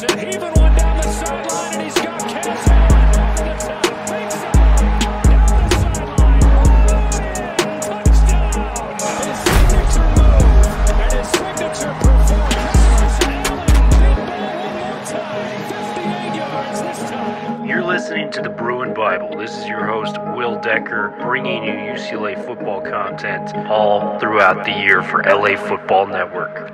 Anderson heaving one down the sideline, and he's got Castillo over the top. Big side, down the sideline. Touchdown. His signature move and his signature performance. Allen, big ball one more time. 58 yards this time. You're listening to the Bruin Bible. This is your host, Will Decker, bringing you UCLA football content all throughout the year for LA Football Network.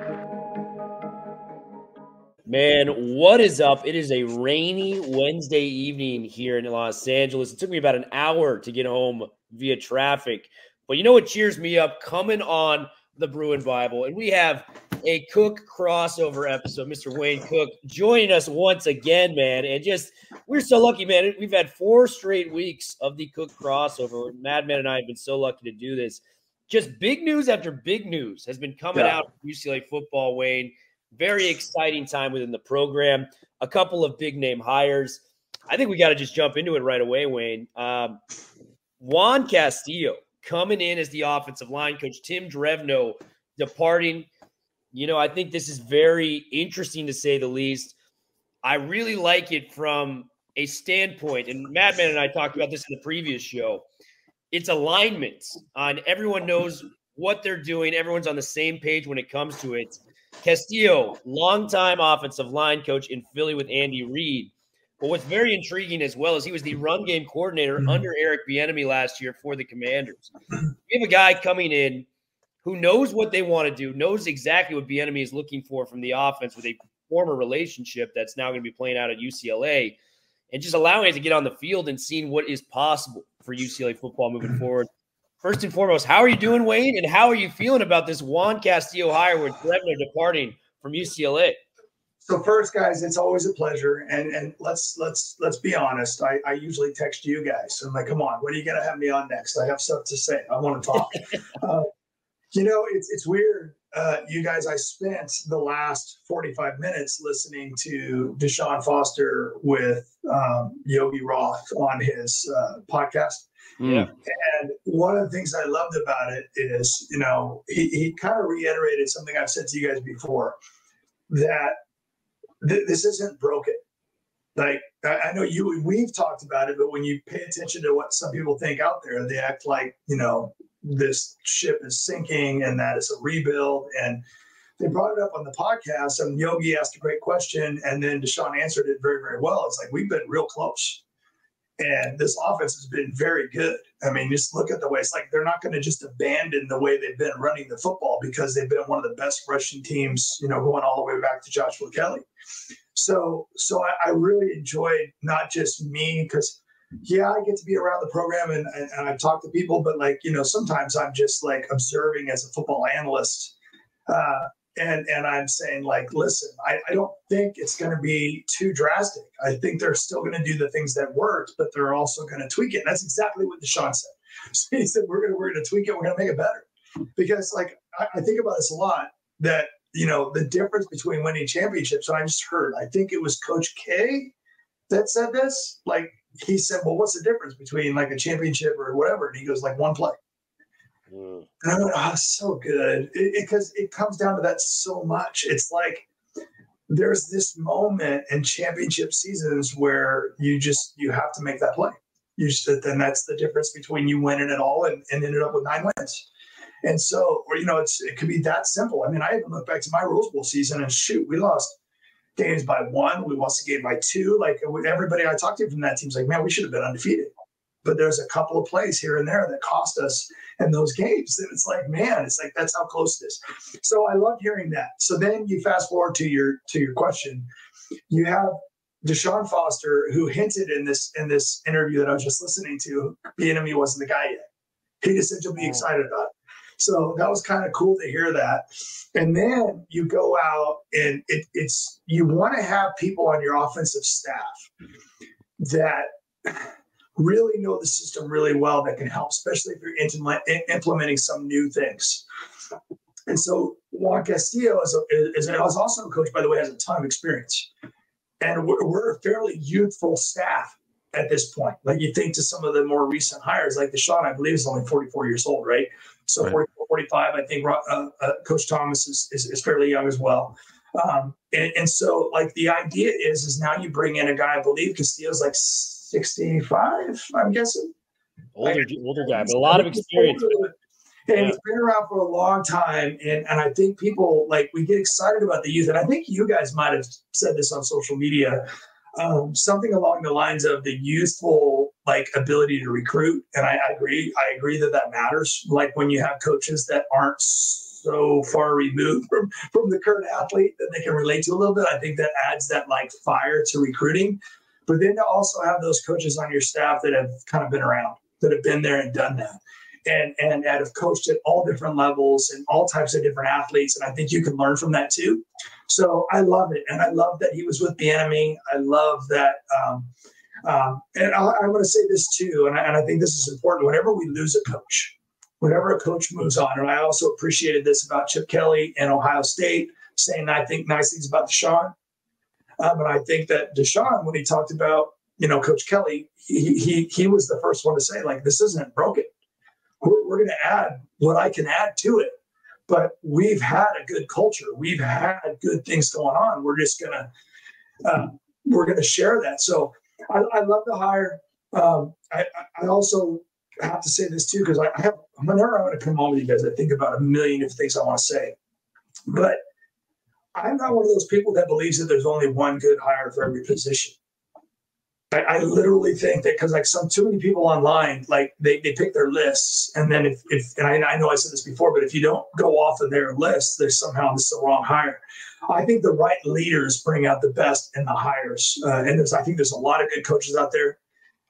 Man, what is up? It is a rainy Wednesday evening here in Los Angeles. It took me about an hour to get home via traffic. But you know what cheers me up? Coming on the Bruin Bible. And we have a Cook crossover episode. Mr. Wayne Cook joining us once again, man. And just, we're so lucky, man. We've had 4 straight weeks of the Cook crossover. Madman and I have been so lucky to do this. Just big news after big news has been coming out of UCLA football, Wayne. Very exciting time within the program. A couple of big name hires. I think we got to just jump into it right away, Wayne. Juan Castillo coming in as the offensive line coach. Tim Drevno departing. You know, I think this is very interesting to say the least. I really like it from a standpoint, and Madman and I talked about this in the previous show. It's alignment on everyone knows what they're doing. Everyone's on the same page when it comes to it. Castillo, longtime offensive line coach in Philly with Andy Reid. But what's very intriguing as well is he was the run game coordinator under Eric Bieniemy last year for the Commanders. We have a guy coming in who knows what they want to do, knows exactly what Bieniemy is looking for from the offense with a former relationship that's now going to be playing out at UCLA, and just allowing it to get on the field and seeing what is possible for UCLA football moving forward. First and foremost, how are you doing, Wayne? And how are you feeling about this Juan Castillo hire with Drevno departing from UCLA? So first, guys, it's always a pleasure. And let's be honest. I usually text you guys. So I'm like, come on, when are you gonna have me on next? I have stuff to say. I want to talk. You know, it's weird. You guys, I spent the last 45 minutes listening to DeShaun Foster with Yogi Roth on his podcast. Yeah. And one of the things I loved about it is, you know, he kind of reiterated something I've said to you guys before, that this isn't broken. Like, I know we've talked about it, but when you pay attention to what some people think out there, they act like, you know, this ship is sinking and that it's a rebuild. And they brought it up on the podcast, and Yogi asked a great question, and then DeShaun answered it very, very well. It's like, we've been real close. And this offense has been very good. I mean, just look at the way it's like they're not going to just abandon the way they've been running the football, because they've been one of the best rushing teams, you know, going all the way back to Joshua Kelly. So I really enjoyed not just me, because, yeah, I get to be around the program and I talk to people, but, like, you know, sometimes I'm just like observing as a football analyst. And I'm saying, like, listen, I don't think it's going to be too drastic. I think they're still going to do the things that worked, but they're also going to tweak it. And that's exactly what DeShaun said. So he said, we're going to tweak it. We're going to make it better. Because, like, I think about this a lot, that, you know, the difference between winning championships. And I just heard, I think it was Coach K that said this. Like, he said, well, what's the difference between, like, a championship or whatever? And he goes, like, one play. And I went, oh, so good. Because it comes down to that so much. It's like there's this moment in championship seasons where you have to make that play. And that's the difference between you winning it all and ended up with 9 wins. And so, or, you know, it could be that simple. I mean, I even look back to my Rose Bowl season and shoot, we lost games by 1. We lost a game by 2. Like, everybody I talked to from that team's like, man, we should have been undefeated. But there's a couple of plays here and there that cost us in those games. And it's like, man, it's like, that's how close it is. So I love hearing that. So then you fast forward to your question. You have DeShaun Foster, who hinted in this interview that I was just listening to, Bieniemy wasn't the guy yet. He just said you'll be excited about it. So that was kind of cool to hear that. And then you go out and it's you want to have people on your offensive staff that really know the system really well, that can help, especially if you're implementing some new things. And so Juan Castillo is also a coach, by the way, has a ton of experience. And we're a fairly youthful staff at this point. Like, you think to some of the more recent hires, like DeShaun, I believe, is only 44 years old, right? So right. 44, 45, I think Coach Thomas is fairly young as well. And so, like, the idea is now you bring in a guy, I believe Castillo's like 65, I'm guessing. Older guy, but a lot of experience. And he's been around for a long time. And I think people, like, we get excited about the youth. And I think you guys might have said this on social media, something along the lines of the youthful, like, ability to recruit. And I agree. I agree that matters. Like, when you have coaches that aren't so far removed from the current athlete that they can relate to a little bit, I think that adds that, like, fire to recruiting. But then to also have those coaches on your staff that have kind of been around, that have been there and done that. And have coached at all different levels and all types of different athletes. And I think you can learn from that too. So I love it. And I love that he was with the enemy. I love that. And I want to say this too, and I think this is important. Whenever we lose a coach, whenever a coach moves on, and I also appreciated this about Chip Kelly and Ohio State, saying, I think, nice things about DeShaun. And I think that DeShaun, when he talked about, Coach Kelly, he was the first one to say, like, this isn't broken. We're going to add what I can add to it. But we've had a good culture. We've had good things going on. We're just going to share that. So I love the hire. I also have to say this too, because whenever I'm going to come on with you guys, I think about a million of things I want to say. But I'm not one of those people that believes that there's only one good hire for every position. I literally think that, because, like, too many people online, like, they pick their lists, and then if and I know I said this before, but if you don't go off of their list, there's somehow this is the wrong hire. I think the right leaders bring out the best in the hires, and I think there's a lot of good coaches out there.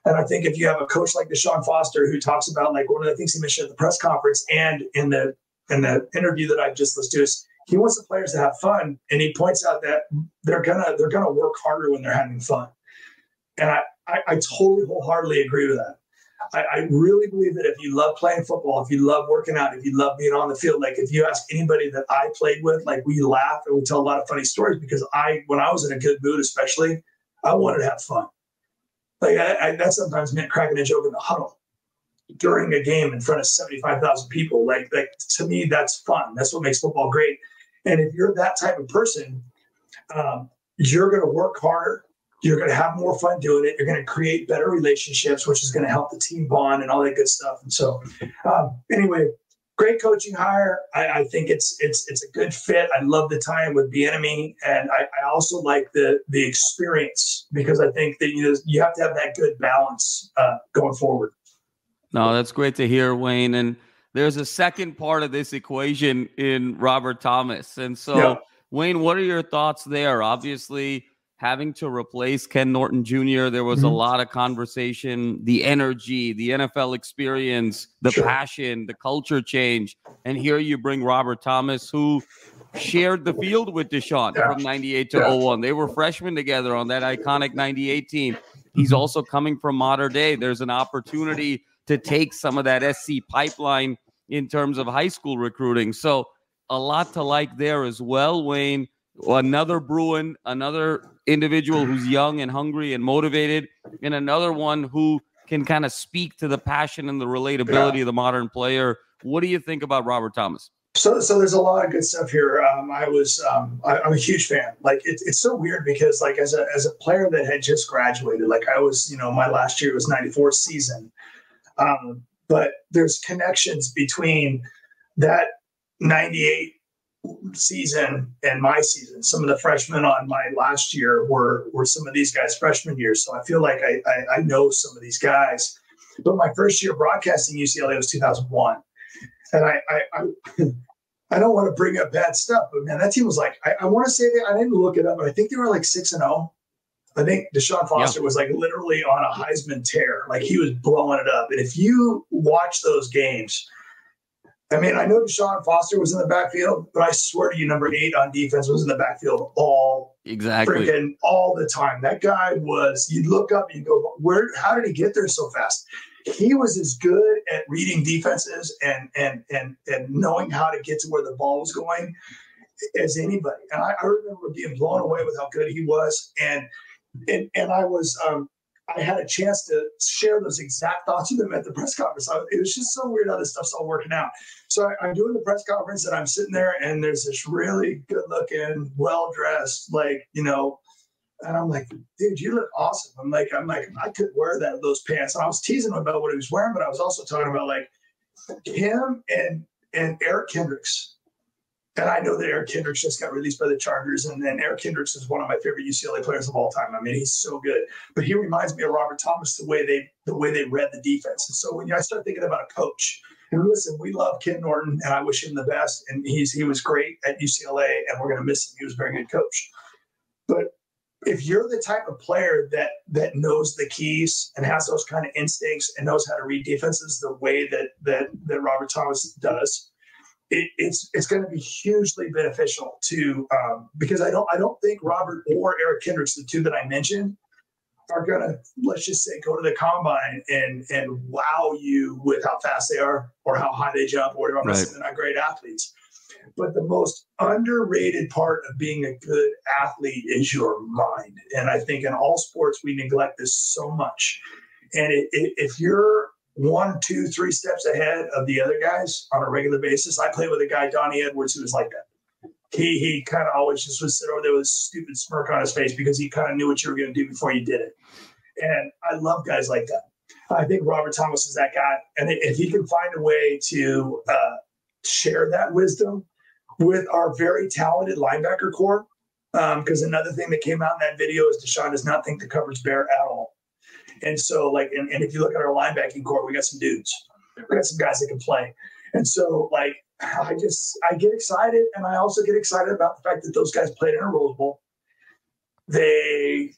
And I think if you have a coach like DeShaun Foster, who talks about, like, one of the things he mentioned at the press conference and in the interview that I just listened to, is he wants the players to have fun, and he points out that they're gonna work harder when they're having fun. And I totally wholeheartedly agree with that. I really believe that if you love playing football, if you love working out, if you love being on the field, like, if you ask anybody that I played with, like, we laugh and we tell a lot of funny stories, because when I was in a good mood, especially, I wanted to have fun. Like, that sometimes meant cracking a joke in the huddle during a game in front of 75,000 people. Like, to me, that's fun. That's what makes football great. And if you're that type of person, you're going to work harder. You're going to have more fun doing it. You're going to create better relationships, which is going to help the team bond and all that good stuff. And so, anyway, great coaching hire. I think it's a good fit. I love the tie-in with Bieniemy, and I also like the experience, because I think that you have to have that good balance going forward. No, that's great to hear, Wayne. And there's a second part of this equation in Robert Thomas. And so, yeah. Wayne, what are your thoughts there? Obviously, having to replace Ken Norton Jr., there was a lot of conversation, the energy, the NFL experience, the passion, the culture change. And here you bring Robert Thomas, who shared the field with DeShaun from 98 to 01. They were freshmen together on that iconic 98 team. He's also coming from modern day. There's an opportunity to take some of that SC pipeline in terms of high school recruiting. So a lot to like there as well, Wayne. Another Bruin, another individual who's young and hungry and motivated, and another one who can kind of speak to the passion and the relatability of the modern player. What do you think about Robert Thomas? So there's a lot of good stuff here. I'm a huge fan. Like, it's so weird, because, like, as a player that had just graduated, like, I was, my last year was 94 season. But there's connections between that 98 season and my season. Some of the freshmen on my last year were some of these guys' freshman years. So I feel like I know some of these guys. But my first year broadcasting UCLA was 2001. And I don't want to bring up bad stuff, but, man, that team was like, I want to say I didn't look it up, but I think they were like 6-0. I think DeShaun Foster was, like, literally on a Heisman tear. Like, he was blowing it up. And if you watch those games, I mean, I know DeShaun Foster was in the backfield, but I swear to you, number 8 on defense was in the backfield freaking all the time. That guy you'd look up and you go, how did he get there so fast? He was as good at reading defenses and knowing how to get to where the ball was going as anybody. And I remember being blown away with how good he was. And I was I had a chance to share those exact thoughts with them at the press conference. It was just so weird how this stuff's all working out. So I'm doing the press conference and I'm sitting there and there's this really good looking, well-dressed, like, you know, and I'm like, dude, you look awesome. I'm like, I could wear those pants. And I was teasing him about what he was wearing, but I was also talking about like him and Eric Kendricks. And I know that Eric Kendricks just got released by the Chargers, and Eric Kendricks is one of my favorite UCLA players of all time. I mean, he's so good. But he reminds me of Robert Thomas, the way they read the defense. And so when I start thinking about a coach, and listen, we love Ken Norton, and I wish him the best. And he was great at UCLA, and we're going to miss him. He was a very good coach. But if you're the type of player that knows the keys and has those kind of instincts and knows how to read defenses the way that Robert Thomas does, it's going to be hugely beneficial to because I don't think Robert or Eric Kendricks, the two that I mentioned, are going to, let's just say, go to the combine and wow you with how fast they are or how high they jump or whatever. I'm not saying they're not great athletes. But the most underrated part of being a good athlete is your mind. And I think in all sports, we neglect this so much. And if you're 1, 2, 3 steps ahead of the other guys on a regular basis, I played with a guy, Donnie Edwards, who was like that. He kind of always just would sit over there with a stupid smirk on his face because he kind of knew what you were going to do before you did it. And I love guys like that. I think Robert Thomas is that guy. And if he can find a way to share that wisdom with our very talented linebacker core, because another thing that came out in that video is DeShaun does not think the coverage bear at all. And so, like, and if you look at our linebacking core, we got some dudes. We got some guys that can play. And so, like, I get excited, and I also get excited about the fact that those guys played in a Rose Bowl. They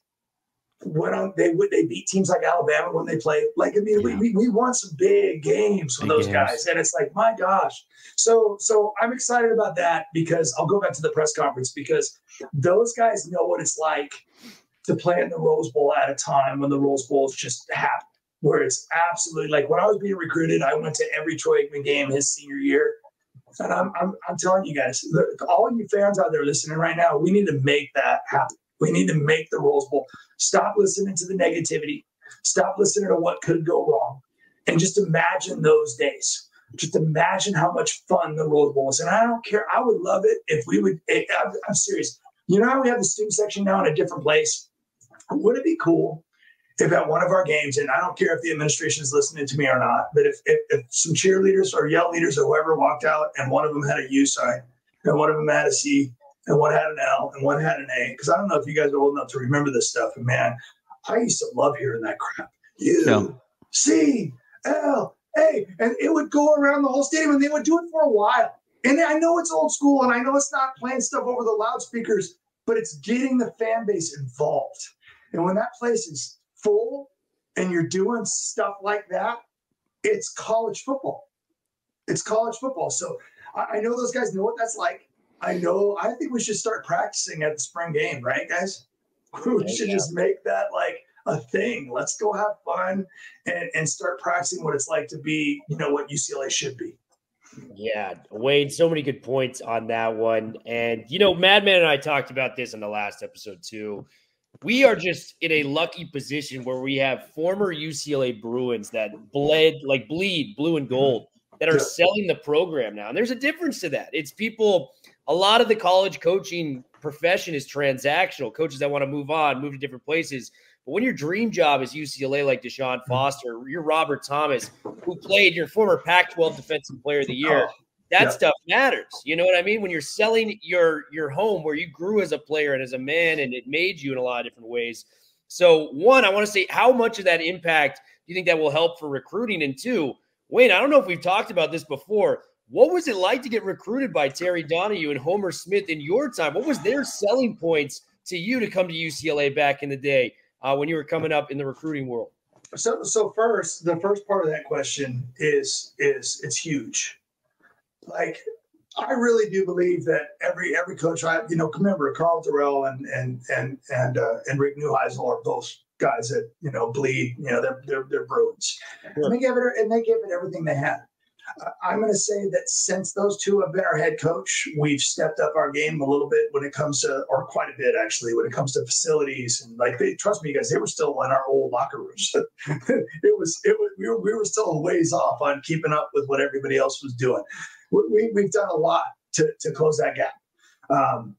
went on. They beat teams like Alabama when they played. Like, I mean, we won some big games with those guys, and it's like, my gosh. So I'm excited about that because I'll go back to the press conference because those guys know what it's like to play in the Rose Bowl at a time when the Rose Bowls just happen, where it's absolutely like when I was being recruited, I went to every Troy Aikman game his senior year. And I'm telling you guys, all you fans out there listening right now, we need to make that happen. We need to make the Rose Bowl. Stop listening to the negativity. Stop listening to what could go wrong. And just imagine those days. Just imagine how much fun the Rose Bowl was. And I don't care. I would love it if we would. I'm serious. You know how we have the student section now in a different place? Would it be cool if at one of our games, and I don't care if the administration is listening to me or not, but if some cheerleaders or yell leaders or whoever walked out and one of them had a U sign and one of them had a C and one had an L and one had an A, because I don't know if you guys are old enough to remember this stuff. And man, I used to love hearing that crap. U, C, L, A. And it would go around the whole stadium and they would do it for a while. And I know it's old school and I know it's not playing stuff over the loudspeakers, but it's getting the fan base involved. And when that place is full and you're doing stuff like that, it's college football. It's college football. So I know those guys know what that's like. I think we should start practicing at the spring game, right, guys? We should just make that like a thing. Let's go have fun and start practicing what it's like to be, what UCLA should be. Yeah, Wayne, so many good points on that one. And, Madman and I talked about this in the last episode too. We are just in a lucky position where we have former UCLA Bruins that bleed blue and gold that are selling the program now. And there's a difference to that. It's people, a lot of the college coaching profession is transactional. Coaches that want to move on, move to different places. But when your dream job is UCLA, like DeShaun Foster, you're Robert Thomas, who played your former Pac-12 Defensive Player of the Year, stuff matters. You know what I mean? When you're selling your home where you grew as a player and as a man, and it made you in a lot of different ways. So, one, I want to say, how much of that impact do you think that will help for recruiting? And two, Wayne, I don't know if we've talked about this before. What was it like to get recruited by Terry Donahue and Homer Smith in your time? What was their selling points to you to come to UCLA back in the day when you were coming up in the recruiting world? So first, the first part of that question is it's huge. Like, I really do believe that every coach, remember Carl Durrell and Rick Neuheisel are both guys that bleed. They're Bruins. And they gave it everything they had. I'm going to say that since those two have been our head coach, we've stepped up our game a little bit when it comes to, or quite a bit actually, when it comes to facilities. And like, trust me, guys, they were still in our old locker rooms. We were still a ways off on keeping up with what everybody else was doing. We've done a lot to close that gap.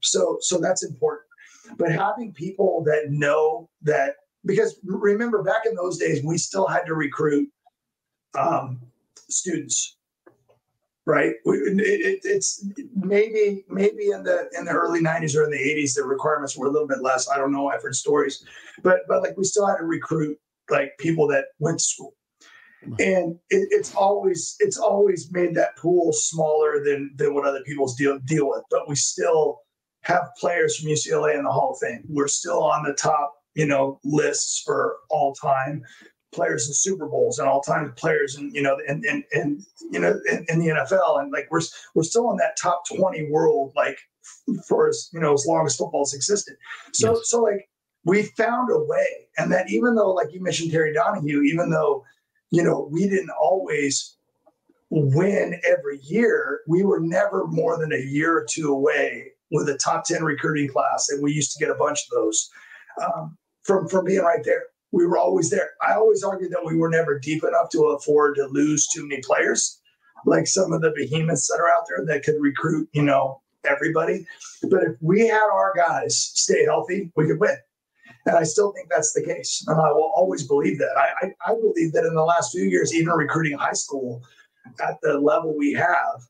So that's important. But having people that know that, because remember back in those days, we still had to recruit students, right? It's maybe in the early 90s or in the 80s, the requirements were a little bit less. I don't know. I've heard stories, but like we still had to recruit like people that went to school. And it's always made that pool smaller than what other people's deal with. But we still have players from UCLA in the Hall of Fame. We're still on the top, lists for all time players in Super Bowls and all time players in in the NFL. And like we're still in that top 20 world, like for as long as football's existed. So Yes. so like we found a way, and that even though, like you mentioned, Terry Donahue, even though we didn't always win every year, we were never more than a year or two away with a top 10 recruiting class. And we used to get a bunch of those from being right there. We were always there. I always argued that we were never deep enough to afford to lose too many players, like some of the behemoths that are out there that could recruit, everybody. But if we had our guys stay healthy, we could win. And I still think that's the case. And I will always believe that. I believe that in the last few years, even recruiting high school at the level we have,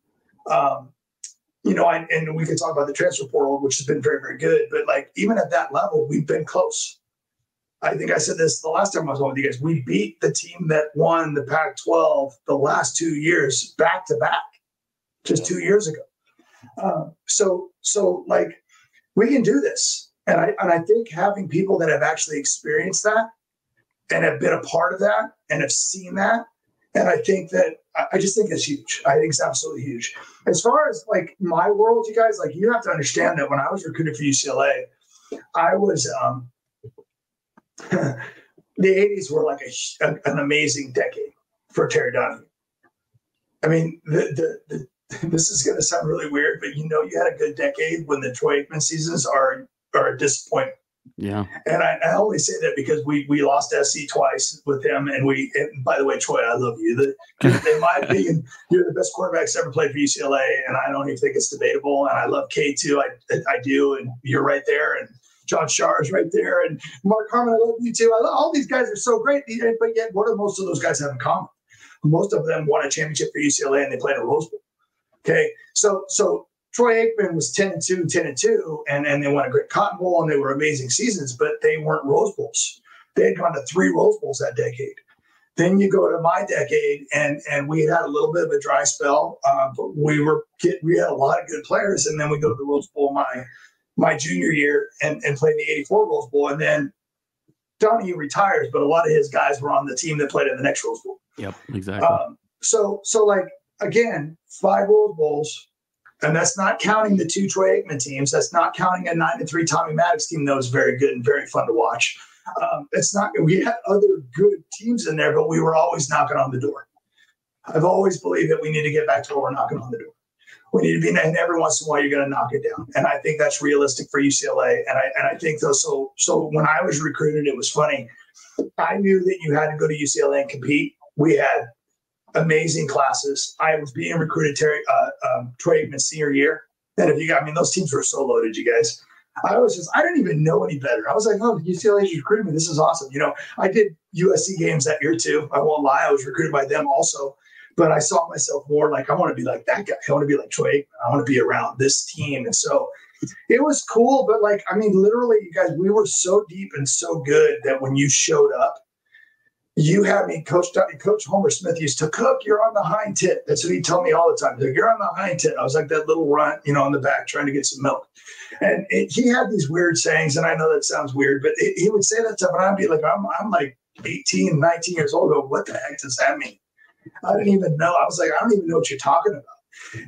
and we could talk about the transfer portal, which has been very, very good. But like even at that level, we've been close. I think I said this the last time I was on with you guys. We beat the team that won the Pac-12 the last 2 years back to back, just 2 years ago. So like we can do this. And I think having people that have actually experienced that and have been a part of that and have seen that, and I think that I just think it's huge. I think it's absolutely huge. As far as like my world, you guys, like you have to understand that when I was recruited for UCLA, I was the 80s were like an amazing decade for Terry Donahue. I mean, this is going to sound really weird, but you had a good decade when the Troy Aikman seasons are a disappointment. Yeah. And I only say that because we lost SC twice with him. And by the way, Troy, I love you. In my opinion, you're the best quarterbacks ever played for UCLA. And I don't even think it's debatable. And I love K too. I do. And you're right there. And John Scharr is right there. And Mark Harmon, I love you too. All these guys are so great. But yet, what do most of those guys have in common? Most of them won a championship for UCLA and they played a Rose Bowl. Okay. So Troy Aikman was 10-2, and they won a great Cotton Bowl, and they were amazing seasons, but they weren't Rose Bowls. They had gone to 3 Rose Bowls that decade. Then you go to my decade, and we had a little bit of a dry spell, but we had a lot of good players, and then we go to the Rose Bowl my junior year and played the 84 Rose Bowl, and then Donahue retires, but a lot of his guys were on the team that played in the next Rose Bowl. Yep, exactly. So like, again, 5 Rose Bowls. And that's not counting the 2 Troy Aikman teams. That's not counting a 9-3 Tommy Maddox team that was very good and very fun to watch. We had other good teams in there, but we were always knocking on the door. I've always believed that we need to get back to where we're knocking on the door. We need to be, and every once in a while you're going to knock it down. And I think that's realistic for UCLA. And I think though, so when I was recruited, it was funny. I knew that you had to go to UCLA and compete. We had amazing classes. I was being recruited Troy Aikman's senior year. And those teams were so loaded, you guys. I didn't even know any better. I was like, oh, UCLA's recruited me. This is awesome. I did USC games that year too. I won't lie. I was recruited by them also. But I saw myself more like, I want to be like that guy. I want to be like Troy Aikman. I want to be around this team. And so it was cool. But literally, you guys, we were so deep and so good that when you showed up, you had me, Coach Homer Smith used to, Cook, you're on the hind tit. That's what he told me all the time. Like, you're on the hind tit. I was like that little runt, in the back trying to get some milk. And he had these weird sayings, and I know that sounds weird, but he would say that stuff, and I'd be like, I'm like 18, 19 years old. Go, what the heck does that mean? I didn't even know. I was like, I don't even know what you're talking about.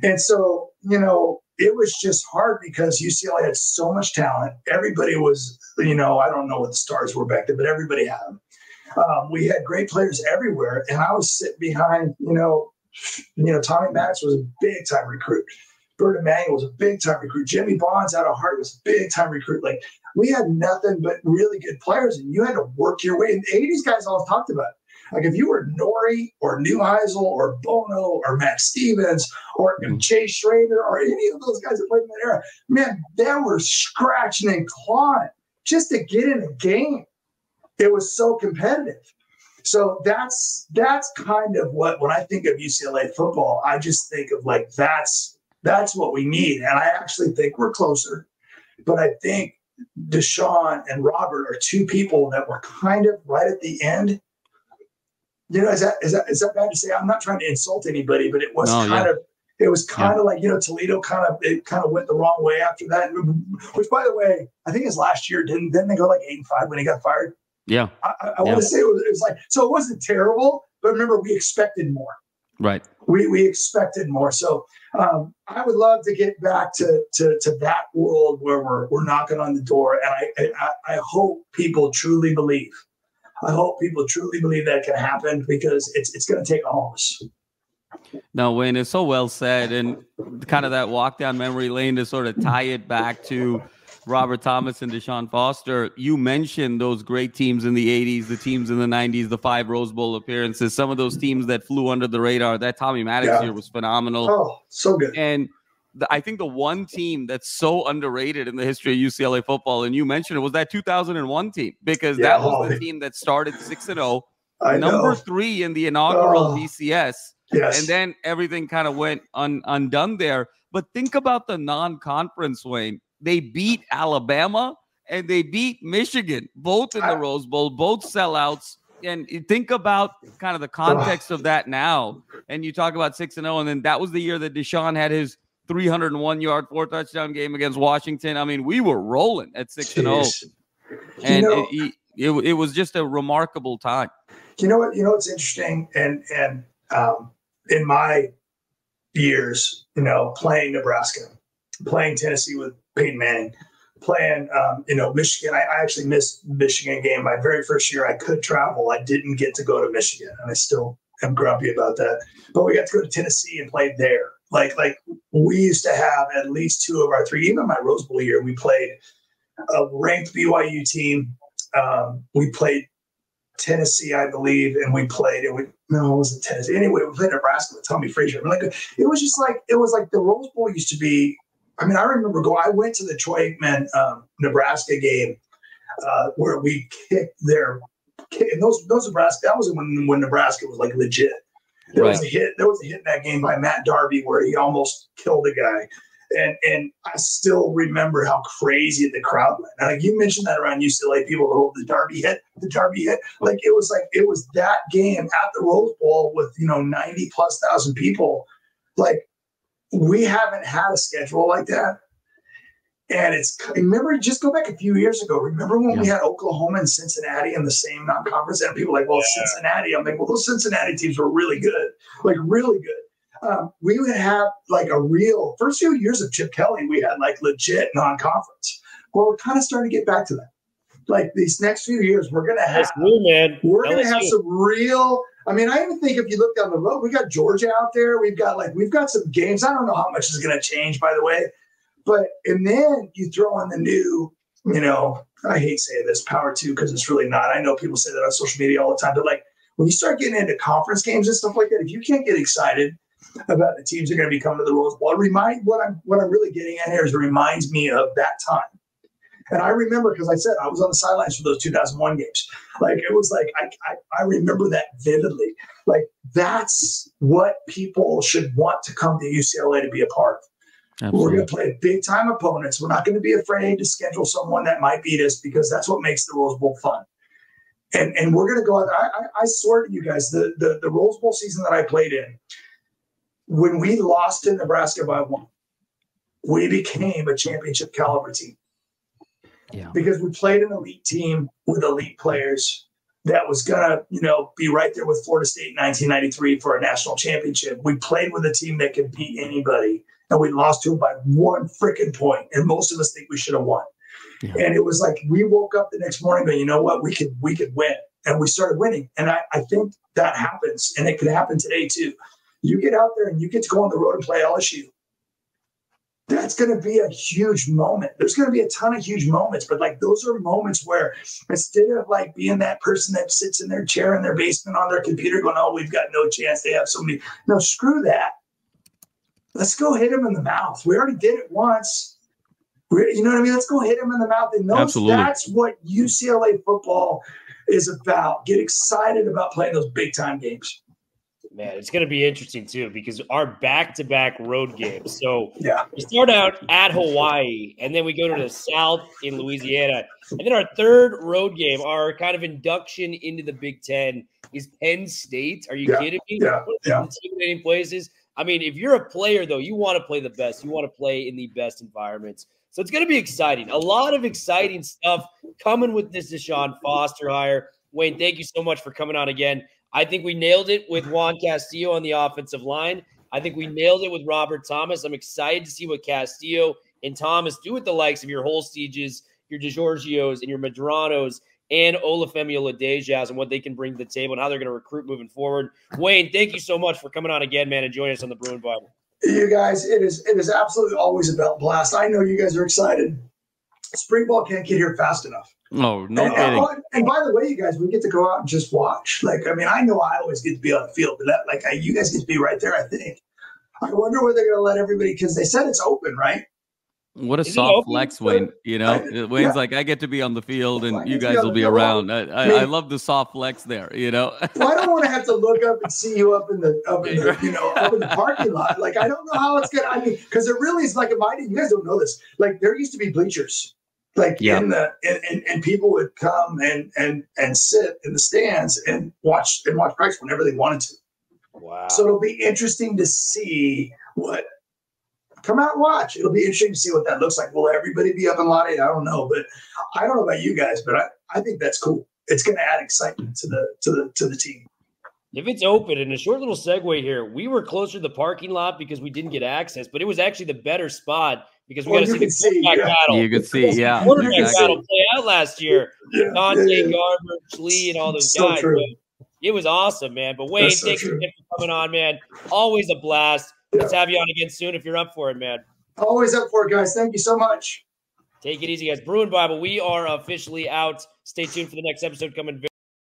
And so, it was just hard because UCLA had so much talent. Everybody was, I don't know what the stars were back then, but everybody had them. We had great players everywhere, and I was sitting behind, Tommy Maddox was a big time recruit. Bert Emanuel was a big time recruit. Jimmy Bonds out of Hart was a big time recruit. Like, we had nothing but really good players, and you had to work your way. And the 80s guys always talked about it. Like, if you were Norrie or Neuheisel or Bono or Matt Stevens or Jay Schrader or any of those guys that played in that era, man, they were scratching and clawing just to get in a game. It was so competitive. So that's kind of what, when I think of UCLA football, I just think of like, that's what we need. And I actually think we're closer. But I think DeShaun and Robert are two people that were kind of right at the end. Is that bad to say? I'm not trying to insult anybody, but it was kind of like, Toledo kind of went the wrong way after that. Which, by the way, I think his last year didn't they go like 8-5 when he got fired? Yeah. I want to say it was like, so it wasn't terrible, but remember, we expected more. Right. We expected more. So I would love to get back to that world where we're knocking on the door. And I hope people truly believe. I hope people truly believe that can happen, because it's going to take all of us. No, Wayne, it's so well said. And kind of that walk down memory lane to sort of tie it back to Robert Thomas and DeShaun Foster. You mentioned those great teams in the 80s, the teams in the 90s, the 5 Rose Bowl appearances, some of those teams that flew under the radar. That Tommy Maddox year was phenomenal. Oh, so good. And I think the one team that's so underrated in the history of UCLA football, and you mentioned it, was that 2001 team, because that was the team that started 6-0, number 3 in the inaugural BCS. Yes. And then everything kind of went undone there. But think about the non-conference, Wayne. They beat Alabama and they beat Michigan, both in the Rose Bowl, both sellouts. And think about kind of the context of that now. And you talk about 6-0, and then that was the year that DeShaun had his 301-yard, 4-touchdown game against Washington. I mean, we were rolling at 6-0. And it was just a remarkable time. You know what's interesting? And in my years, playing Nebraska, playing Tennessee with Peyton Manning, playing, Michigan. I actually missed the Michigan game. My very first year I could travel. I didn't get to go to Michigan, and I still am grumpy about that. But we got to go to Tennessee and play there. Like we used to have at least 2 of our 3, even my Rose Bowl year, we played a ranked BYU team. We played Tennessee, I believe, and it wasn't Tennessee. Anyway, we played Nebraska with Tommy Frazier. It was like the Rose Bowl used to be. I mean, I remember I went to the Troy Aikman Nebraska game where we kicked and those Nebraska. That was when Nebraska was like legit. There was a hit in that game by Matt Darby where he almost killed a guy. And I still remember how crazy the crowd went. And like you mentioned that around UCLA, people, the Darby hit. Like it was that game at the Rose Bowl with 90,000+ people. Like, we haven't had a schedule like that. And remember, just go back a few years ago. Remember when we had Oklahoma and Cincinnati in the same non-conference? And people were like, well, Cincinnati. I'm like, well, those Cincinnati teams were really good, like really good. We would have like a real first few years of Chip Kelly. We had like legit non-conference. Well, we're kind of starting to get back to that. Like these next few years, we're going to have some real. I mean, I even think if you look down the road, we got Georgia out there. We've got some games. I don't know how much is going to change, by the way. And then you throw in the new, I hate saying this, Power 2, because it's really not. I know people say that on social media all the time. But like when you start getting into conference games and stuff like that, if you can't get excited about the teams that are going to be coming to the Rose Bowl, what I'm really getting at here is it reminds me of that time. And I remember, because I said I was on the sidelines for those 2001 games. Like it was like I remember that vividly. Like that's what people should want to come to UCLA to be a part of. Absolutely. We're going to play big time opponents. We're not going to be afraid to schedule someone that might beat us, because that's what makes the Rose Bowl fun. And we're going to go out. I swear to you guys, the Rose Bowl season that I played in, when we lost to Nebraska by 1, we became a championship caliber team. Yeah. Because we played an elite team with elite players that was going to, be right there with Florida State in 1993 for a national championship. We played with a team that could beat anybody, and we lost to them by 1 freaking point. And most of us think we should have won. Yeah. And it was like we woke up the next morning going, you know what, we could win. And we started winning. And I think that happens, and it could happen today too. You get out there and you get to go on the road and play LSU. That's going to be a huge moment. There's going to be a ton of huge moments, but like those are moments where instead of like being that person that sits in their chair in their basement on their computer going, oh, we've got no chance. They have so many. No, screw that. Let's go hit them in the mouth. We already did it once. You know what I mean? Let's go hit them in the mouth. And that's what UCLA football is about. Get excited about playing those big time games. Man, it's going to be interesting, too, because our back-to-back road games. So yeah, we start out at Hawaii, and then we go to the South in Louisiana. And then our third road game, our kind of induction into the Big Ten, is Penn State. Are you kidding me? Yeah. Intimidating places. I mean, if you're a player, though, you want to play the best. You want to play in the best environments. So it's going to be exciting. A lot of exciting stuff coming with this DeShaun Foster hire. Wayne, thank you so much for coming on again. I think we nailed it with Juan Castillo on the offensive line. I think we nailed it with Robert Thomas. I'm excited to see what Castillo and Thomas do with the likes of your Holstages, your DeGiorgios, and your Madranos, and Olufemi Oladejas, and what they can bring to the table and how they're going to recruit moving forward. Wayne, thank you so much for coming on again, man, and joining us on the Bruin Bible. You guys, it is absolutely always a belt blast. I know you guys are excited. Spring ball can't get here fast enough. Oh, no kidding. And by the way, you guys, we get to go out and just watch. Like, I mean, I know I always get to be on the field, but you guys get to be right there, I think. I wonder where they're going to let everybody, because they said it's open, right? What a soft flex, Wayne. You know, Wayne's like, I get to be on the field and you guys will be around. I love the soft flex there, you know. Well, I don't want to have to look up and see you up in the parking lot. Like, I don't know how it's going to, I mean, because it really is like, you guys don't know this. Like, there used to be bleachers. Like in the and people would come and sit in the stands and watch practice whenever they wanted to. Wow! So it'll be interesting to see what. Come out and watch. It'll be interesting to see what that looks like. Will everybody be up in Lot 8? I don't know, but I don't know about you guys, but I think that's cool. It's going to add excitement to the team. If it's open, and a short little segue here, we were closer to the parking lot because we didn't get access, but it was actually the better spot because we got to see the quarterback battle. You could see, yeah. Quarterback battle play out last year. Dante, Garbage, Lee, and all those guys. True. It was awesome, man. But Wayne, thank you for coming on, man. Always a blast. Let's have you on again soon if you're up for it, man. Always up for it, guys. Thank you so much. Take it easy, guys. Bruin Bible, we are officially out. Stay tuned for the next episode coming very